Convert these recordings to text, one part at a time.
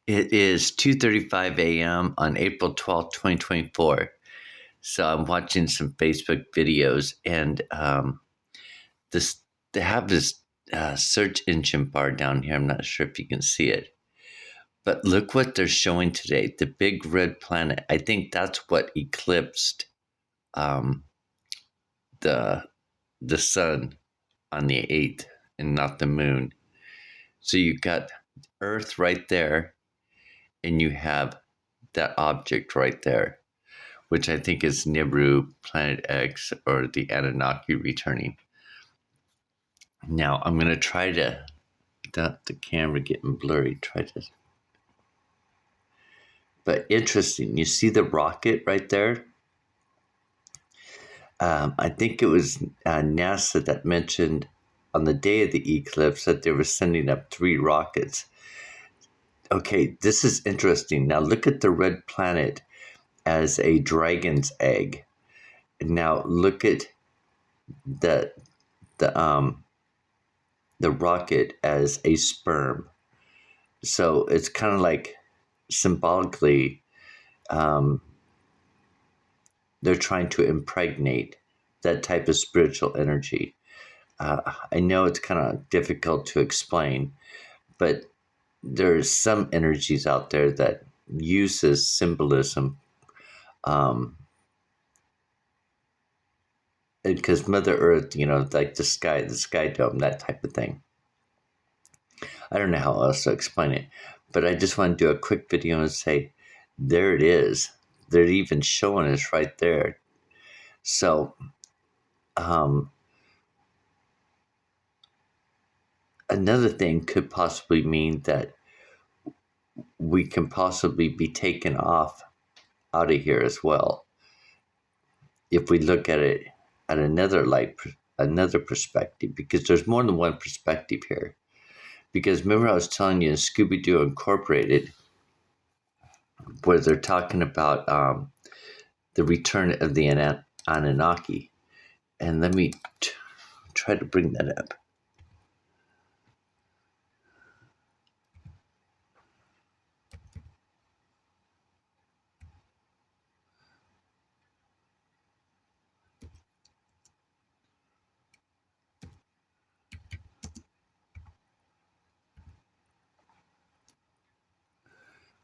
It is 2:35 a.m. on April 12th, 2024. So I'm watching some Facebook videos, and they have this search engine bar down here. I'm not sure if you can see it, but look what they're showing today. The big red planet. I think that's what eclipsed the sun on the 8th, and not the moon. So you got Earth right there, and you have that object right there, which I think is Nibiru, Planet X, or the Anunnaki returning. Now I'm going to try to, without the camera getting blurry, but interesting. You see the rocket right there? I think it was NASA that mentioned on the day of the eclipse that they were sending up 3 rockets. Okay, this is interesting. Now look at the red planet as a dragon's egg. Now look at the rocket as a sperm. So it's kind of like symbolically they're trying to impregnate that type of spiritual energy. I know it's kind of difficult to explain, but there's some energies out there that uses symbolism, because Mother Earth, like the sky dome, that type of thing. I don't know how else to explain it, but I just want to do a quick video and say, there it is. They're even showing us right there. So, another thing could possibly mean that we can possibly be taken out of here as well, if we look at it at another perspective, because there's more than one perspective here. Because remember I was telling you in Scooby Incorporated, where they're talking about the return of the Anunnaki. And let me try to bring that up.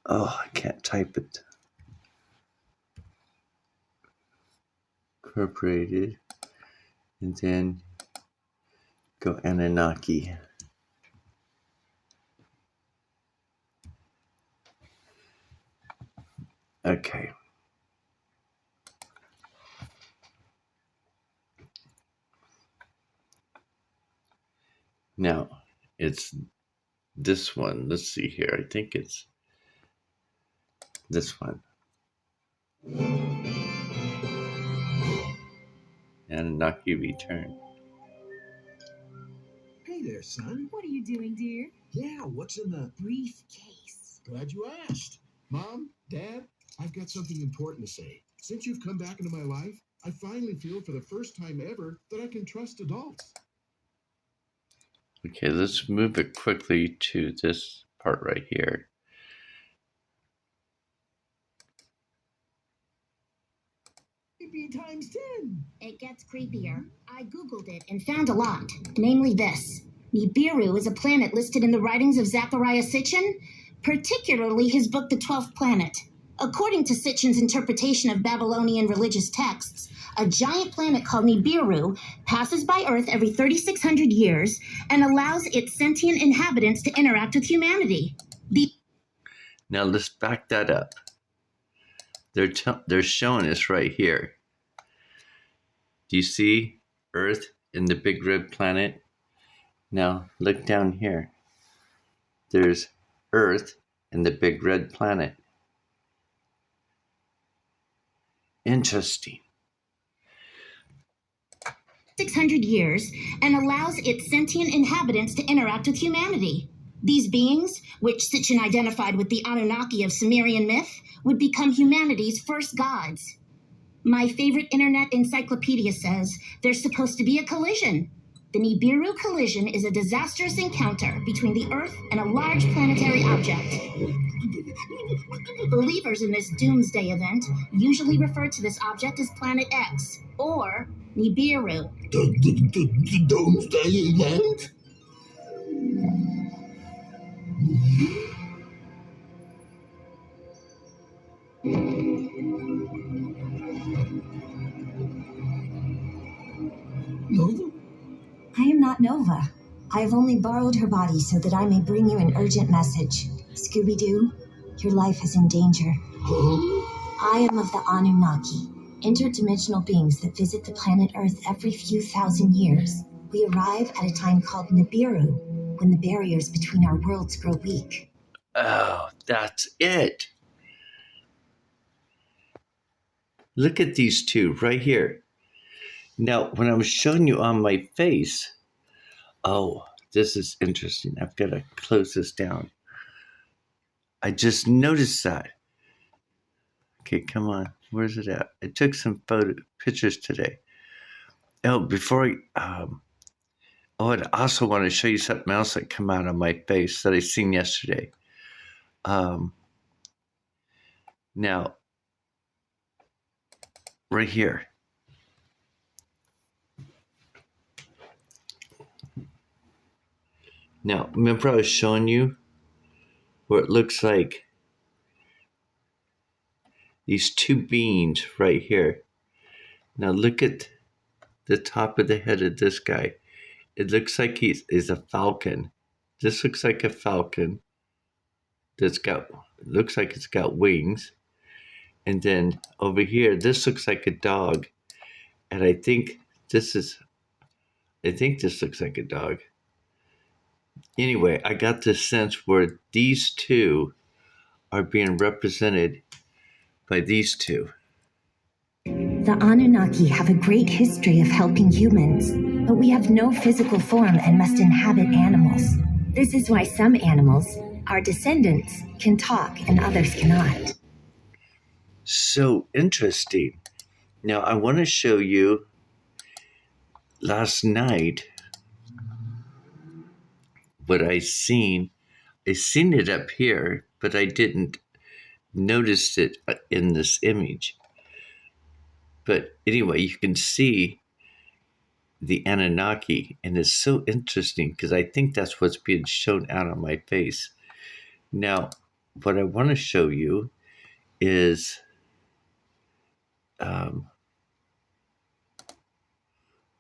Oh, I can't type it. Incorporated, and then go Anunnaki. Okay. Now, it's this one. Let's see here. I think it's this one. Anunnaki return. Hey there, son. What are you doing, dear? Yeah, what's in the briefcase? Glad you asked. Mom, Dad, I've got something important to say. Since you've come back into my life, I finally feel for the first time ever that I can trust adults. Okay, let's move it quickly to this part right here. Creepy times 10. It gets creepier. I googled it and found a lot, namely this. Nibiru is a planet listed in the writings of Zecharia Sitchin, particularly his book The 12th Planet. According to Sitchin's interpretation of Babylonian religious texts, a giant planet called Nibiru passes by Earth every 3,600 years and allows its sentient inhabitants to interact with humanity. Now let's back that up. They're showing us right here. Do you see Earth in the big red planet? Now look down here. There's Earth and the big red planet. Interesting. 600 years and allows its sentient inhabitants to interact with humanity. These beings, which Sitchin identified with the Anunnaki of Sumerian myth, would become humanity's first gods. My favorite internet encyclopedia says there's supposed to be a collision. The Nibiru collision is a disastrous encounter between the Earth and a large planetary object. Believers in this doomsday event usually refer to this object as Planet X, or Nibiru. The doomsday event? Nova? I am not Nova. I have only borrowed her body so that I may bring you an urgent message. Scooby-Doo, your life is in danger. Huh? I am of the Anunnaki, interdimensional beings that visit the planet Earth every few thousand years. We arrive at a time called Nibiru, when the barriers between our worlds grow weak. Oh, that's it. Look at these two right here. Now, when I was showing you on my face, oh, this is interesting. I've got to close this down. I just noticed that. Okay, come on. Where's it at? I took some pictures today. Oh, before I, I also want to show you something else that came out on my face that I seen yesterday. Now, right here. Now, remember I was showing you where it looks like these two beans right here. Now look at the top of the head of this guy. It looks like he's a falcon. This looks like a falcon that's got, looks like it's got wings. And then over here, this looks like a dog. And I think this looks like a dog. Anyway, I got this sense where these two are being represented by these two. The Anunnaki have a great history of helping humans, but we have no physical form and must inhabit animals. This is why some animals, our descendants, can talk and others cannot. So interesting. Now, I want to show you last night what I seen. I seen it up here, but I didn't notice it in this image. But anyway, you can see the Anunnaki, and it's so interesting because I think that's what's being shown out on my face. Now, what I want to show you is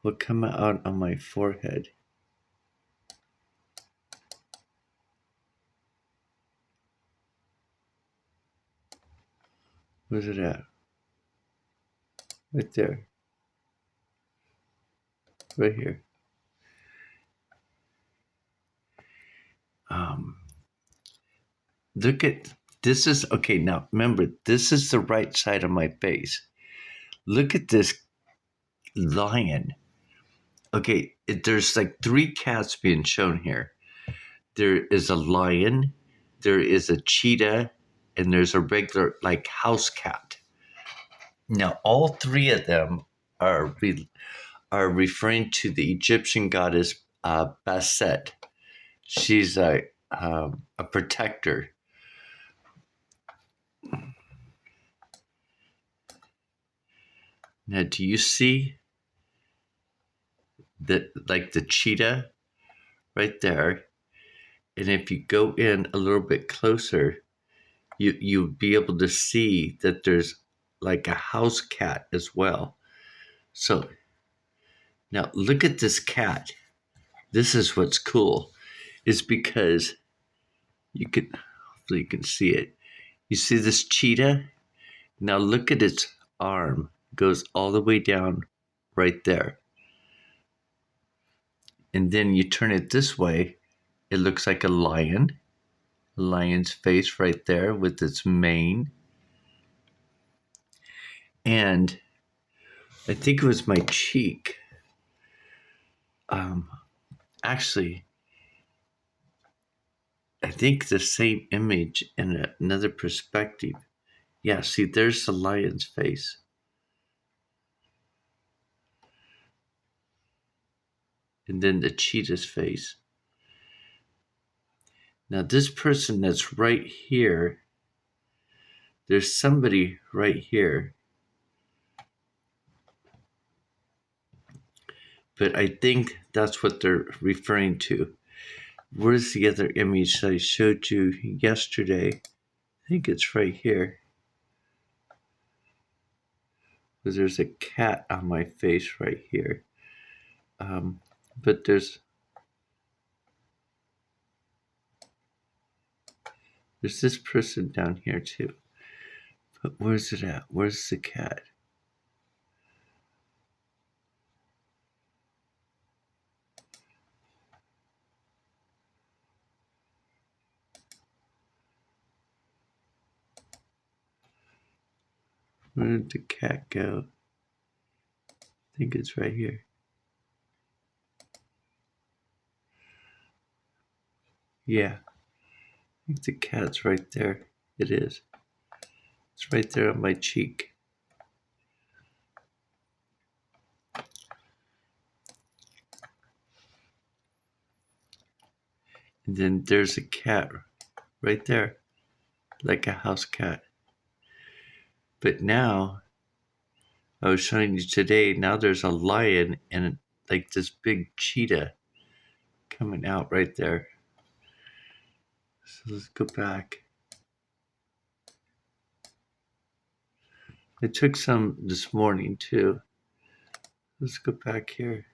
what come out on my forehead. Where's it at? Right there. Right here. Look at this is okay. Now remember, this is the right side of my face. Look at this lion. Okay, there's like three cats being shown here. There is a lion, there is a cheetah, and there's a regular like house cat. Now, all three of them are referring to the Egyptian goddess Bastet. She's a protector. Now, do you see that, like the cheetah right there? And if you go in a little bit closer, you'll be able to see that there's like a house cat as well. So now look at this cat. This is what's cool, is because hopefully you can see it. You see this cheetah? Now look at its arm. It goes all the way down right there. And then you turn it this way, it looks like a lion. A lion's face right there with its mane. And I think it was my cheek. Actually, I think the same image in another perspective. Yeah, see, there's the lion's face. and then the cheetah's face. Now this person that's right here, there's somebody right here. But I think that's what they're referring to. Where's the other image that I showed you yesterday? I think it's right here. Because there's a cat on my face right here. But there's this person down here too. But where's it at? Where's the cat? Where did the cat go? I think it's right here. Yeah, I think the cat's right there. It is. It's right there on my cheek. And then there's a cat right there, like a house cat. But now, I was showing you today, now there's a lion and like this big cheetah coming out right there. So let's go back. I took some this morning too. Let's go back here.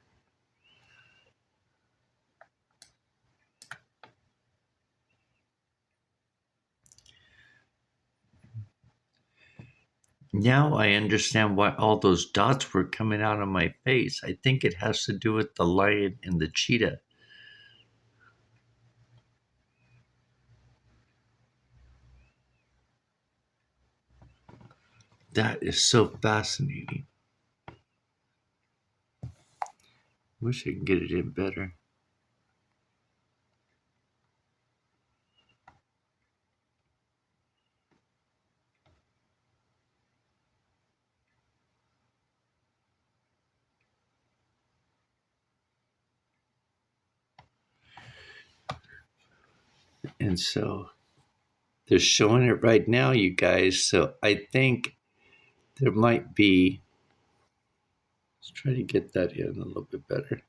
Now I understand why all those dots were coming out of my face. I think it has to do with the lion and the cheetah. That is so fascinating. Wish I could get it in better. And so they're showing it right now, you guys. So I think there might be, let's try to get that in a little bit better.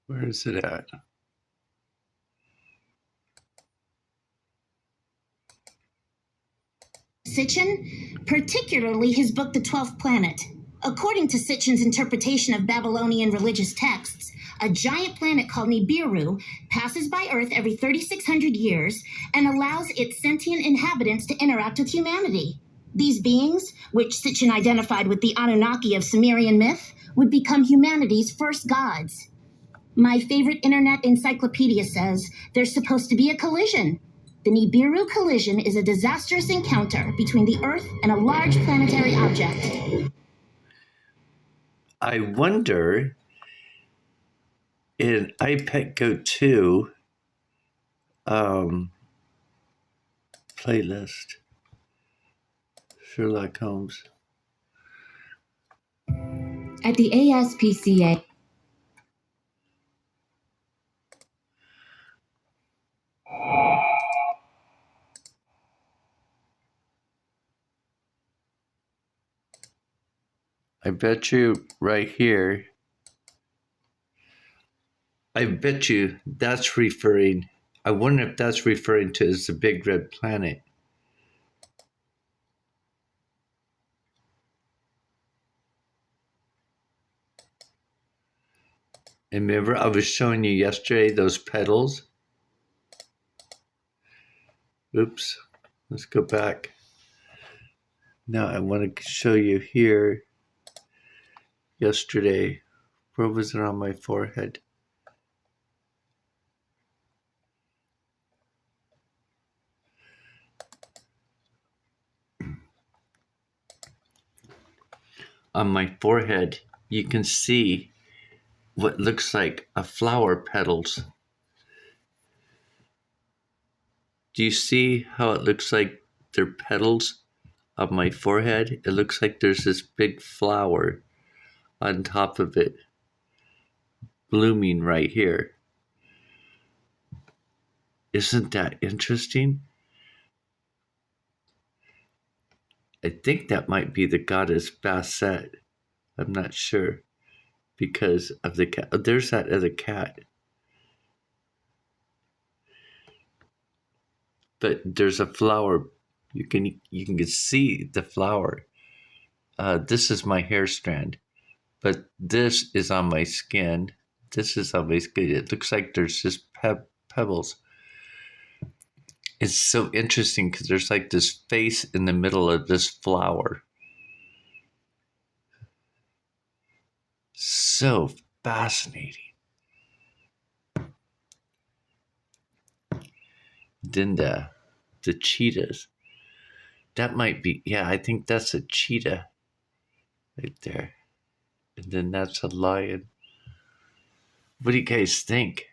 Where is it at? Sitchin, particularly his book The 12th Planet. According to Sitchin's interpretation of Babylonian religious texts, a giant planet called Nibiru passes by Earth every 3,600 years and allows its sentient inhabitants to interact with humanity. These beings, which Sitchin identified with the Anunnaki of Sumerian myth, would become humanity's first gods. My favorite internet encyclopedia says there's supposed to be a collision. The Nibiru collision is a disastrous encounter between the Earth and a large planetary object. I wonder in iPet Go 2 playlist, Sherlock Holmes. At the ASPCA, I bet you right here, I bet you that's referring, I wonder if that's referring to as the big red planet. And remember, I was showing you yesterday those petals. Oops, let's go back. Now I want to show you here yesterday. Where was it on my forehead? On my forehead, you can see what looks like a flower petals. Do you see how it looks like they're petals on my forehead? It looks like there's this big flower on top of it, blooming right here. Isn't that interesting? I think that might be the goddess Basset. I'm not sure because of the cat. Oh, there's that other cat. But there's a flower. You can see the flower. This is my hair strand, but this is on my skin. This is on my skin. It looks like there's just pebbles. It's so interesting because there's like this face in the middle of this flower. So fascinating. Then the cheetahs. That might be, yeah, I think that's a cheetah right there. And then that's a lion. What do you guys think?